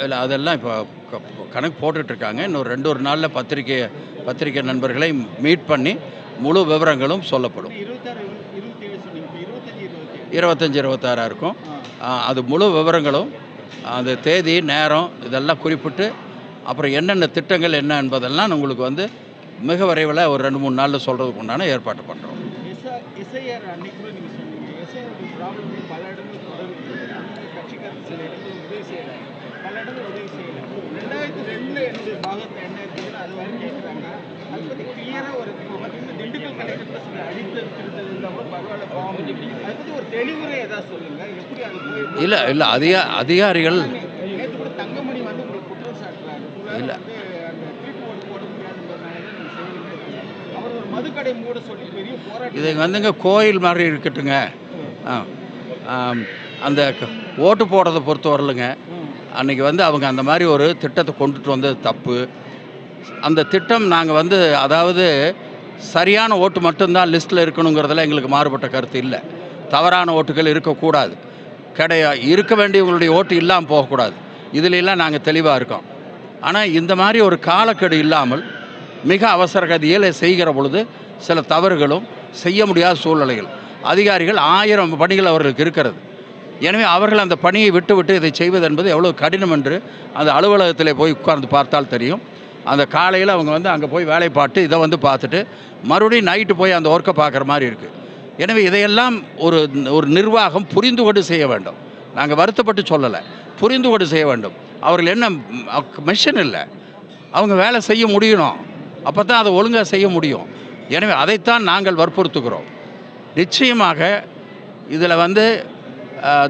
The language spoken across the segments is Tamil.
இல்லை, அதெல்லாம் இப்போ கணக்கு போட்டுட்ருக்காங்க. இன்னும் 2 நாளில் பத்திரிகை நண்பர்களை மீட் பண்ணி முழு விவரங்களும் சொல்லப்படும். 25, 26 இருக்கும். அது முழு விவரங்களும் அந்த தேதி, நேரம் இதெல்லாம் குறிப்பிட்டு அப்புறம் என்னென்ன திட்டங்கள் என்ன என்பதெல்லாம் உங்களுக்கு வந்து மிக விரைவில் ஒரு 2-3 நாளில் சொல்கிறதுக்கு உண்டான ஏற்பாடு பண்ணுறோம். இல்லை இல்லை அதிகாரிகள் இல்லை இது வந்துங்க கோயில் மாதிரி இருக்கட்டுங்க. அந்த ஓட்டு போடுறதை பொறுத்த வரலுங்க, அன்றைக்கி வந்து அவங்க அந்த மாதிரி ஒரு திட்டத்தை கொண்டுட்டு வந்தது தப்பு. அந்த திட்டம் நாங்கள் வந்து அதாவது சரியான ஓட்டு மட்டும்தான் லிஸ்ட்டில் இருக்கணுங்கிறதுல எங்களுக்கு மாறுபட்ட கருத்து இல்லை. தவறான ஓட்டுகள் இருக்கக்கூடாது, இருக்க வேண்டியவங்களுடைய ஓட்டு இல்லாமல் போகக்கூடாது. இதிலெல்லாம் நாங்கள் தெளிவாக இருக்கோம். ஆனால் இந்த மாதிரி ஒரு காலக்கெடு இல்லாமல் மிக அவசர கதியில் செய்கிற பொழுது சில தவறுகளும் செய்ய முடியாத சூழ்நிலைகள், அதிகாரிகள் 1000 பணிகள் அவர்களுக்கு இருக்கிறது. எனவே அவர்கள் அந்த பணியை விட்டு இதை செய்வது என்பது எவ்வளோ கடினம் என்று அந்த அலுவலகத்தில் போய் உட்கார்ந்து பார்த்தால் தெரியும். அந்த காலையில் அவங்க வந்து அங்கே போய் வேலை பார்த்து இதை வந்து பார்த்துட்டு மறுபடியும் நைட்டு போய் அந்த ஒர்க்கை பார்க்குற மாதிரி இருக்குது. எனவே இதையெல்லாம் ஒரு நிர்வாகம் புரிந்து கொண்டு செய்ய வேண்டும். நாங்கள் வருத்தப்பட்டு சொல்லலை, புரிந்து கொண்டு செய்ய வேண்டும். அவர்கள் என்ன மிஷன் இல்லை, அவங்க வேலை செய்ய முடியணும், அப்போ தான் அதை ஒழுங்காக செய்ய முடியும். எனவே அதைத்தான் நாங்கள் வற்புறுத்துகிறோம். நிச்சயமாக இதில் வந்து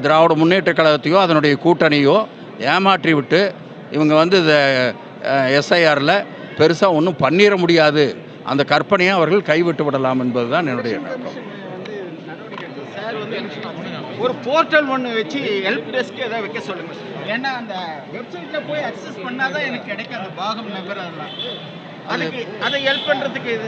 திராவிட முன்னேற்ற கழகத்தையோ அதனுடைய கூட்டணியோ ஏமாற்றி விட்டு இவங்க வந்து இதை எஸ்ஐஆரில் பெருசாக ஒன்றும் பண்ணிட முடியாது, அந்த கற்பனையை அவர்கள் கைவிட்டு விடலாம் என்பது தான் என்னுடைய நோக்கம். ஒரு போர்ட்டல் ஒன்று வச்சு ஹெல்ப் டெஸ்க் ஏதாவது வைக்க சொல்லுங்க. ஏன்னா அந்த வெப்சைட்டில் போய் அக்சஸ் பண்ணாதான் எனக்கு கிடைக்கும் அந்த பாகம் நம்பர், அதெல்லாம் அதுக்கு அதை ஹெல்ப் பண்ணுறதுக்கு இது